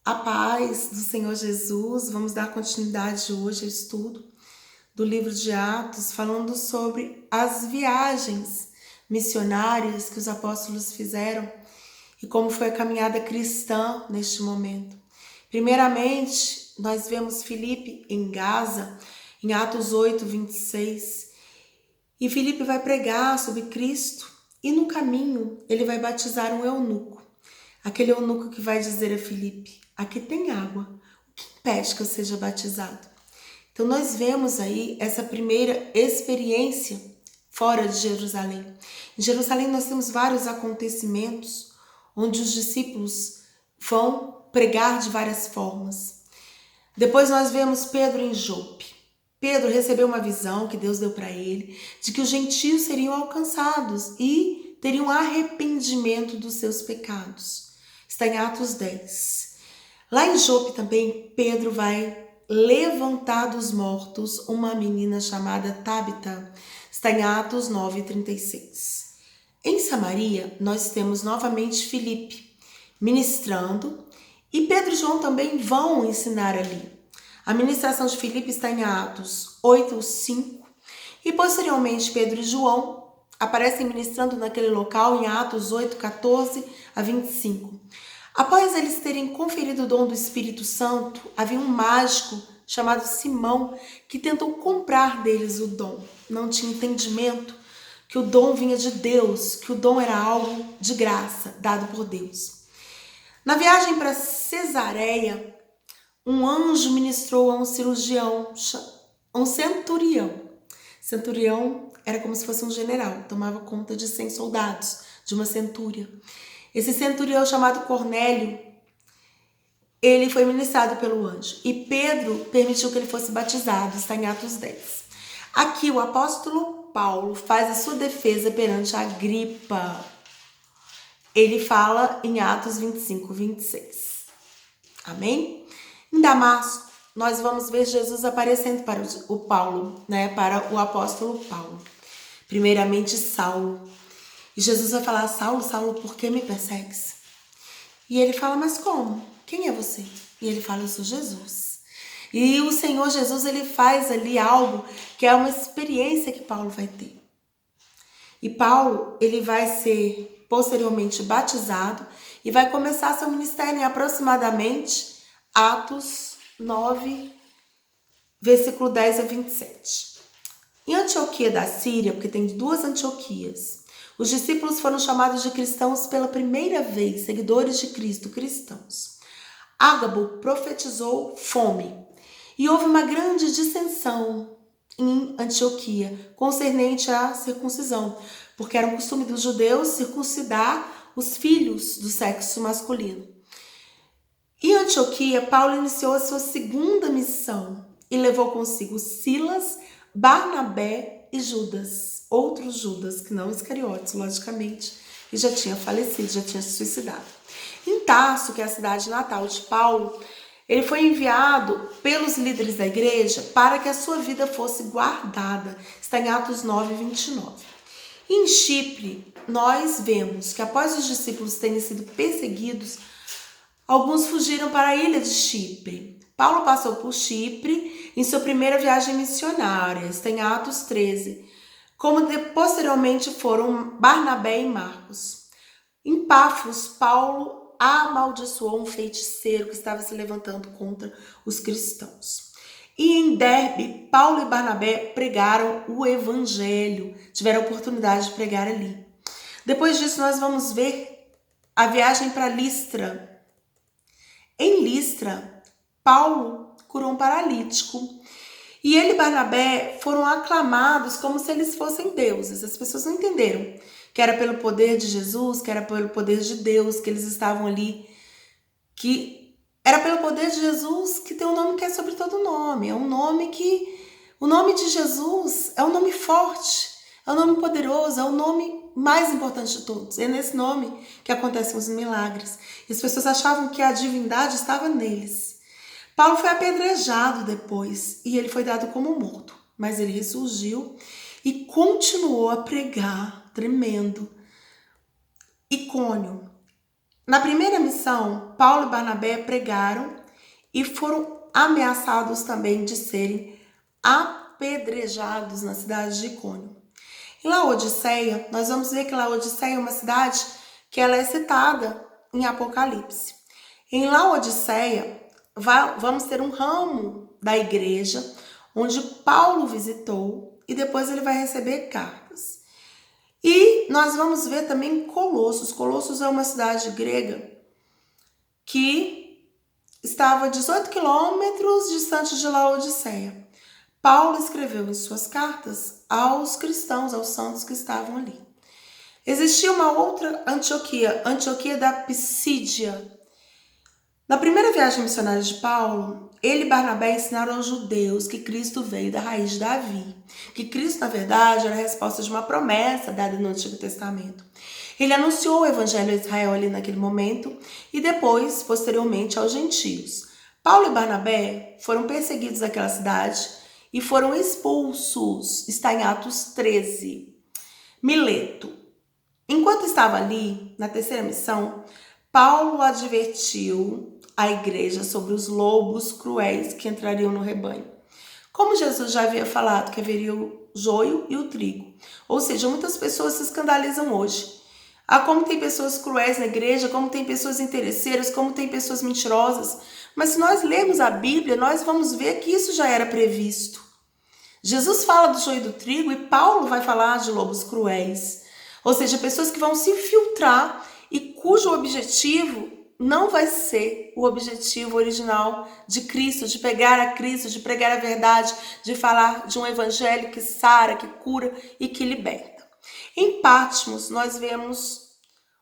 A paz do Senhor Jesus, vamos dar continuidade hoje ao estudo do livro de Atos, falando sobre as viagens missionárias que os apóstolos fizeram e como foi a caminhada cristã neste momento. Primeiramente, nós vemos Filipe em Gaza, em Atos 8, 26, e Filipe vai pregar sobre Cristo e no caminho ele vai batizar um eunuco. Aquele eunuco que vai dizer a Filipe: aqui tem água, o que impede que eu seja batizado? Então nós vemos aí essa primeira experiência fora de Jerusalém. Em Jerusalém nós temos vários acontecimentos onde os discípulos vão pregar de várias formas. Depois nós vemos Pedro em Jope. Pedro recebeu uma visão que Deus deu para ele de que os gentios seriam alcançados e teriam arrependimento dos seus pecados. Está em Atos 10. Lá em Jope também, Pedro vai levantar dos mortos uma menina chamada Tabita. Está em Atos 9, 36. Em Samaria, nós temos novamente Filipe ministrando e Pedro e João também vão ensinar ali. A ministração de Filipe está em Atos 8, 5. E posteriormente Pedro e João aparecem ministrando naquele local em Atos 8, 14 a 25. Após eles terem conferido o dom do Espírito Santo, havia um mágico chamado Simão que tentou comprar deles o dom. Não tinha entendimento que o dom vinha de Deus, que o dom era algo de graça, dado por Deus. Na viagem para Cesareia, um anjo ministrou a um cirurgião, um centurião. Centurião era como se fosse um general, tomava conta de 100 soldados, de uma centúria. Esse centurião chamado Cornélio, ele foi ministrado pelo anjo. E Pedro permitiu que ele fosse batizado, está em Atos 10. Aqui o apóstolo Paulo faz a sua defesa perante a Agripa. Ele fala em Atos 25, 26. Amém? Em Damasco, nós vamos ver Jesus aparecendo para o Paulo, para o apóstolo Paulo. Primeiramente, Saulo. E Jesus vai falar: Saulo, Saulo, por que me persegues? E ele fala: mas como? Quem é você? E ele fala: eu sou Jesus. E o Senhor Jesus, ele faz ali algo que é uma experiência que Paulo vai ter. E Paulo, ele vai ser posteriormente batizado e vai começar seu ministério em aproximadamente Atos 9, versículo 10 a 27. Em Antioquia da Síria, porque tem duas Antioquias, os discípulos foram chamados de cristãos pela primeira vez, seguidores de Cristo, cristãos. Ágabo profetizou fome e houve uma grande dissensão em Antioquia concernente à circuncisão, porque era um costume dos judeus circuncidar os filhos do sexo masculino. Em Antioquia, Paulo iniciou a sua segunda missão e levou consigo Silas, Barnabé e Judas, outros Judas, que não Iscariotes, logicamente, que já tinha falecido, já tinha se suicidado. Em Tarso, que é a cidade natal de Paulo, ele foi enviado pelos líderes da igreja para que a sua vida fosse guardada. Está em Atos 9, 29. Em Chipre, nós vemos que após os discípulos terem sido perseguidos, alguns fugiram para a ilha de Chipre. Paulo passou por Chipre em sua primeira viagem missionária, está em Atos 13, como posteriormente foram Barnabé e Marcos. Em Pafos, Paulo amaldiçoou um feiticeiro que estava se levantando contra os cristãos. E em Derbe, Paulo e Barnabé pregaram o evangelho, tiveram a oportunidade de pregar ali. Depois disso, nós vamos ver a viagem para Listra. Em Listra, Paulo curou um paralítico e ele e Barnabé foram aclamados como se eles fossem deuses. As pessoas não entenderam que era pelo poder de Jesus, que era pelo poder de Deus que eles estavam ali, que era pelo poder de Jesus que tem um nome que é sobre todo nome. É um nome que... O nome de Jesus é um nome forte, é um nome poderoso, é o nome mais importante de todos. É nesse nome que acontecem os milagres. E as pessoas achavam que a divindade estava neles. Paulo foi apedrejado depois e ele foi dado como morto. Mas ele ressurgiu e continuou a pregar, tremendo. Icônio. Na primeira missão, Paulo e Barnabé pregaram e foram ameaçados também de serem apedrejados na cidade de Icônio. Em Laodiceia, nós vamos ver que Laodiceia é uma cidade que ela é citada em Apocalipse. Em Laodiceia, vamos ter um ramo da igreja onde Paulo visitou e depois ele vai receber cartas. E nós vamos ver também Colossos. Colossos é uma cidade grega que estava a 18 quilômetros distante de Laodiceia. Paulo escreveu em suas cartas aos cristãos, aos santos que estavam ali. Existia uma outra Antioquia, Antioquia da Pisídia. Na primeira viagem missionária de Paulo, ele e Barnabé ensinaram aos judeus que Cristo veio da raiz de Davi, que Cristo, na verdade, era a resposta de uma promessa dada no Antigo Testamento. Ele anunciou o evangelho a Israel ali naquele momento e depois, posteriormente, aos gentios. Paulo e Barnabé foram perseguidos naquela cidade e foram expulsos. Está em Atos 13. Mileto. Enquanto estava ali, na terceira missão, Paulo advertiu a igreja sobre os lobos cruéis que entrariam no rebanho. Como Jesus já havia falado que haveria o joio e o trigo. Ou seja, muitas pessoas se escandalizam hoje. Como tem pessoas cruéis na igreja, como tem pessoas interesseiras, como tem pessoas mentirosas. Mas se nós lermos a Bíblia, nós vamos ver que isso já era previsto. Jesus fala do joio e do trigo e Paulo vai falar de lobos cruéis. Ou seja, pessoas que vão se infiltrar e cujo objetivo não vai ser o objetivo original de Cristo, de pegar a Cristo, de pregar a verdade, de falar de um evangelho que sara, que cura e que liberta. Em Patmos, nós vemos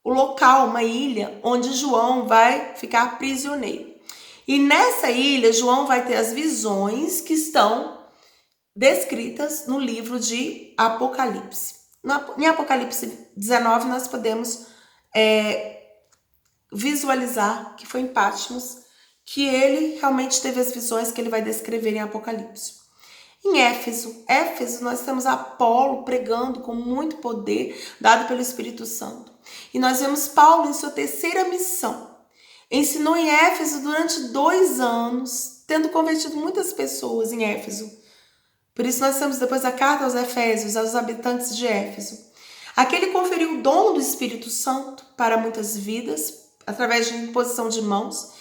o local, uma ilha, onde João vai ficar prisioneiro. E nessa ilha, João vai ter as visões que estão descritas no livro de Apocalipse. Em Apocalipse 19, nós podemos visualizar que foi em Patmos que ele realmente teve as visões que ele vai descrever em Apocalipse. Em Éfeso, nós temos Apolo pregando com muito poder, dado pelo Espírito Santo. E nós vemos Paulo em sua terceira missão. Ensinou em Éfeso durante 2 anos, tendo convertido muitas pessoas em Éfeso. Por isso nós temos depois a carta aos Efésios, aos habitantes de Éfeso. Aqui ele conferiu o dom do Espírito Santo para muitas vidas, através de imposição de mãos,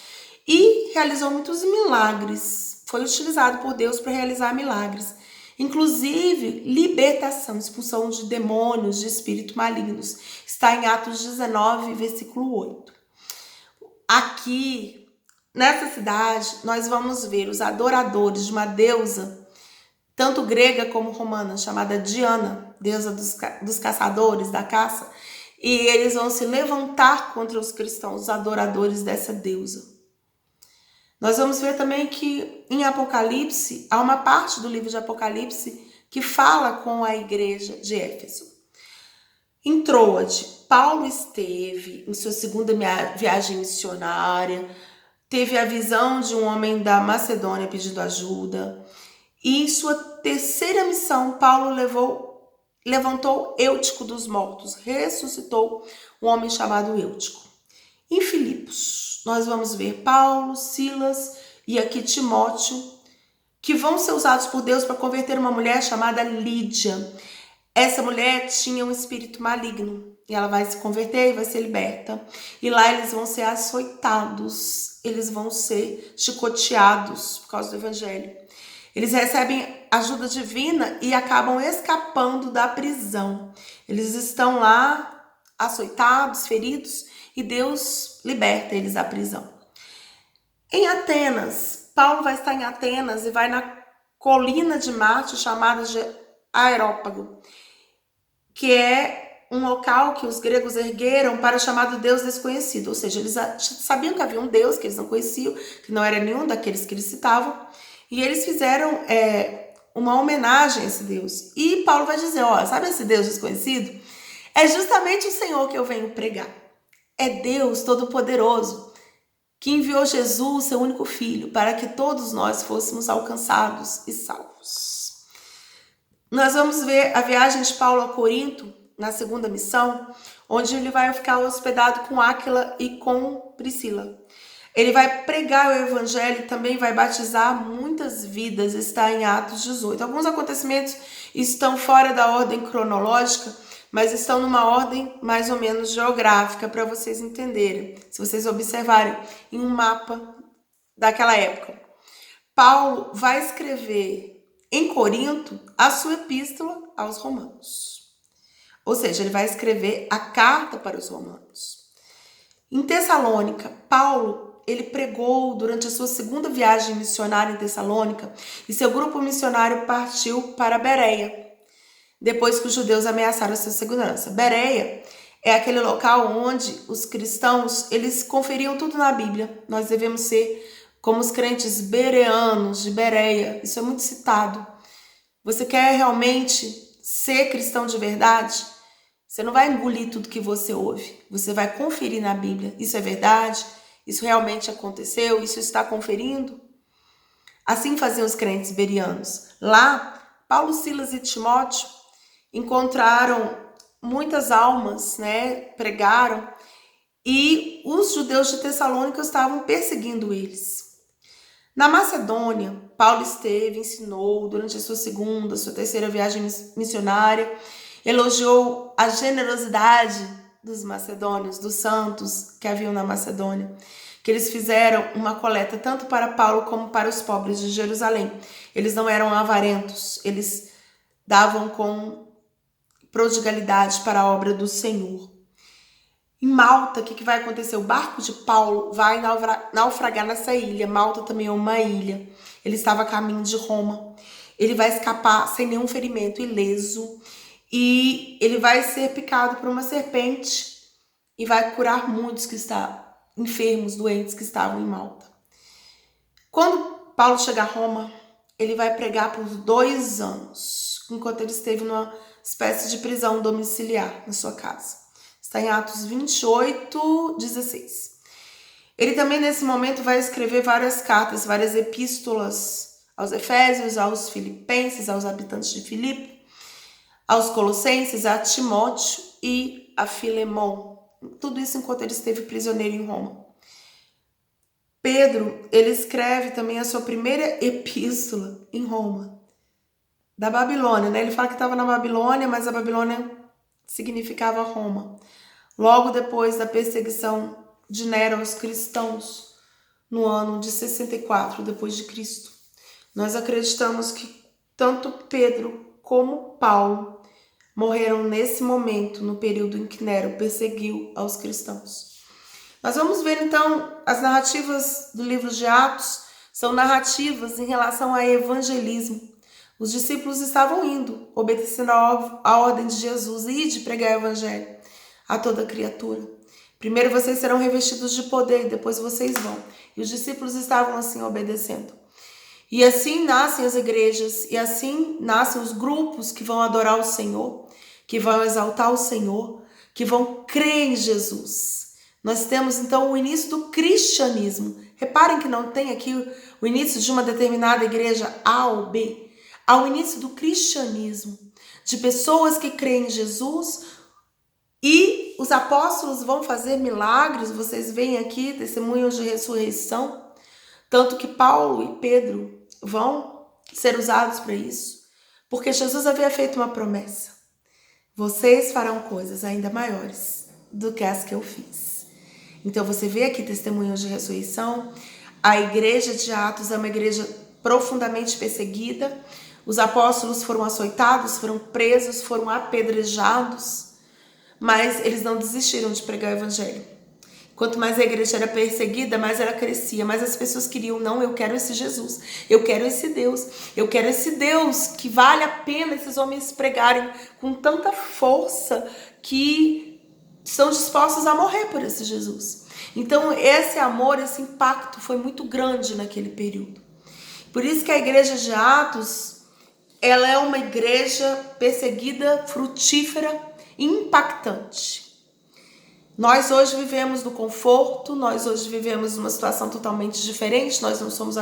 e realizou muitos milagres. Foi utilizado por Deus para realizar milagres, inclusive libertação, expulsão de demônios, de espíritos malignos. Está em Atos 19, versículo 8. Aqui, nessa cidade, nós vamos ver os adoradores de uma deusa, tanto grega como romana, chamada Diana, deusa dos caçadores, da caça, e eles vão se levantar contra os cristãos, os adoradores dessa deusa. Nós vamos ver também que em Apocalipse, há uma parte do livro de Apocalipse que fala com a igreja de Éfeso. Em Troade, Paulo esteve em sua segunda viagem missionária, teve a visão de um homem da Macedônia pedindo ajuda, e em sua terceira missão, Paulo levantou Eutico dos mortos, ressuscitou um homem chamado Eutico. Em Filipos, nós vamos ver Paulo, Silas e aqui Timóteo, que vão ser usados por Deus para converter uma mulher chamada Lídia. Essa mulher tinha um espírito maligno e ela vai se converter e vai ser liberta. E lá eles vão ser açoitados, eles vão ser chicoteados por causa do evangelho. Eles recebem ajuda divina e acabam escapando da prisão. Eles estão lá açoitados, feridos, e Deus liberta eles da prisão. Em Atenas, Paulo vai estar em Atenas e vai na colina de Marte, chamada de Aerópago, que é um local que os gregos ergueram para o chamado Deus desconhecido. Ou seja, eles sabiam que havia um Deus que eles não conheciam, que não era nenhum daqueles que eles citavam, e eles fizeram uma homenagem a esse Deus. E Paulo vai dizer, sabe esse Deus desconhecido? É justamente o Senhor que eu venho pregar. É Deus Todo-Poderoso que enviou Jesus, seu único filho, para que todos nós fôssemos alcançados e salvos. Nós vamos ver a viagem de Paulo a Corinto, na segunda missão, onde ele vai ficar hospedado com Áquila e com Priscila. Ele vai pregar o evangelho e também vai batizar muitas vidas, está em Atos 18. Alguns acontecimentos estão fora da ordem cronológica, mas estão numa ordem mais ou menos geográfica para vocês entenderem, se vocês observarem em um mapa daquela época. Paulo vai escrever em Corinto a sua epístola aos Romanos. Ou seja, ele vai escrever a carta para os romanos. Em Tessalônica, Paulo ele pregou durante a sua segunda viagem missionária em Tessalônica e seu grupo missionário partiu para Bereia, depois que os judeus ameaçaram a sua segurança. Bereia é aquele local onde os cristãos eles conferiam tudo na Bíblia. Nós devemos ser como os crentes bereanos de Bereia. Isso é muito citado. Você quer realmente ser cristão de verdade? Você não vai engolir tudo que você ouve. Você vai conferir na Bíblia. Isso é verdade? Isso realmente aconteceu? Isso está conferindo? Assim faziam os crentes bereanos. Lá, Paulo, Silas e Timóteo encontraram muitas almas, pregaram, e os judeus de Tessalônica estavam perseguindo eles. Na Macedônia, Paulo esteve, ensinou durante a sua segunda, sua terceira viagem missionária, elogiou a generosidade dos macedônios, dos santos que haviam na Macedônia, que eles fizeram uma coleta tanto para Paulo como para os pobres de Jerusalém. Eles não eram avarentos, eles davam com prodigalidade para a obra do Senhor. Em Malta, o que vai acontecer? O barco de Paulo vai naufragar nessa ilha. Malta também é uma ilha. Ele estava a caminho de Roma. Ele vai escapar sem nenhum ferimento, ileso. E ele vai ser picado por uma serpente e vai curar muitos que estavam enfermos, doentes que estavam em Malta. Quando Paulo chega a Roma, ele vai pregar por 2 anos, enquanto ele esteve numa espécie de prisão domiciliar na sua casa. Está em Atos 28, 16. Ele também, nesse momento, vai escrever várias cartas, várias epístolas aos Efésios, aos Filipenses, aos habitantes de Filipe, aos Colossenses, a Timóteo e a Filemon. Tudo isso enquanto ele esteve prisioneiro em Roma. Pedro, ele escreve também a sua primeira epístola em Roma, da Babilônia, Ele fala que estava na Babilônia, mas a Babilônia significava Roma. Logo depois da perseguição de Nero aos cristãos, no ano de 64 depois de Cristo. Nós acreditamos que tanto Pedro como Paulo morreram nesse momento, no período em que Nero perseguiu aos cristãos. Nós vamos ver então as narrativas do livro de Atos, são narrativas em relação a evangelismo. Os discípulos estavam indo, obedecendo a ordem de Jesus, e de pregar o evangelho a toda criatura. Primeiro vocês serão revestidos de poder, e depois vocês vão. E os discípulos estavam assim obedecendo. E assim nascem as igrejas, e assim nascem os grupos que vão adorar o Senhor, que vão exaltar o Senhor, que vão crer em Jesus. Nós temos então o início do cristianismo. Reparem que não tem aqui o início de uma determinada igreja A ou B. Há o início do cristianismo, de pessoas que creem em Jesus, e os apóstolos vão fazer milagres. Vocês veem aqui testemunhos de ressurreição, tanto que Paulo e Pedro vão ser usados para isso, porque Jesus havia feito uma promessa: vocês farão coisas ainda maiores do que as que eu fiz. Então você vê aqui testemunhos de ressurreição. A igreja de Atos é uma igreja profundamente perseguida. Os apóstolos foram açoitados, foram presos, foram apedrejados, mas eles não desistiram de pregar o evangelho. Quanto mais a igreja era perseguida, mais ela crescia, mais as pessoas queriam: não, eu quero esse Jesus, eu quero esse Deus, eu quero esse Deus que vale a pena esses homens pregarem com tanta força que são dispostos a morrer por esse Jesus. Então esse amor, esse impacto foi muito grande naquele período. Por isso que a igreja de Atos, ela é uma igreja perseguida, frutífera, impactante. Nós hoje vivemos no conforto, nós hoje vivemos numa situação totalmente diferente, nós não somos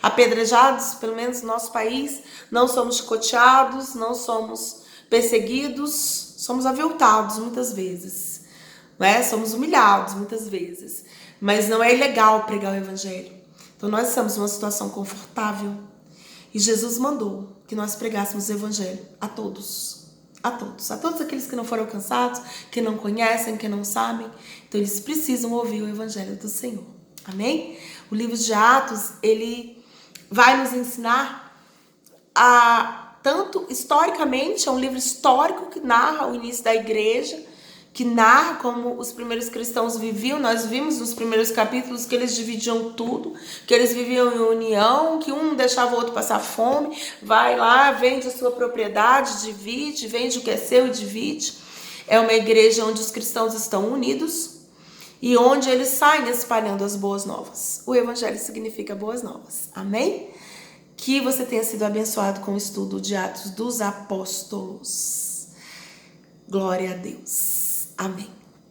apedrejados, pelo menos no nosso país, não somos chicoteados, não somos perseguidos, somos aviltados muitas vezes. não é? Somos humilhados muitas vezes, mas não é ilegal pregar o evangelho. Então nós estamos numa situação confortável e Jesus mandou que nós pregássemos o evangelho a todos aqueles que não foram alcançados, que não conhecem, que não sabem. Então eles precisam ouvir o evangelho do Senhor. Amém? O livro de Atos, ele vai nos ensinar tanto historicamente, é um livro histórico que narra o início da igreja, que narra como os primeiros cristãos viviam. Nós vimos nos primeiros capítulos que eles dividiam tudo, que eles viviam em união, que um deixava o outro passar fome, vai lá, vende a sua propriedade, divide, vende o que é seu e divide. É uma igreja onde os cristãos estão unidos e onde eles saem espalhando as boas novas. O evangelho significa boas novas. Amém? Que você tenha sido abençoado com o estudo de Atos dos Apóstolos. Glória a Deus. Amém.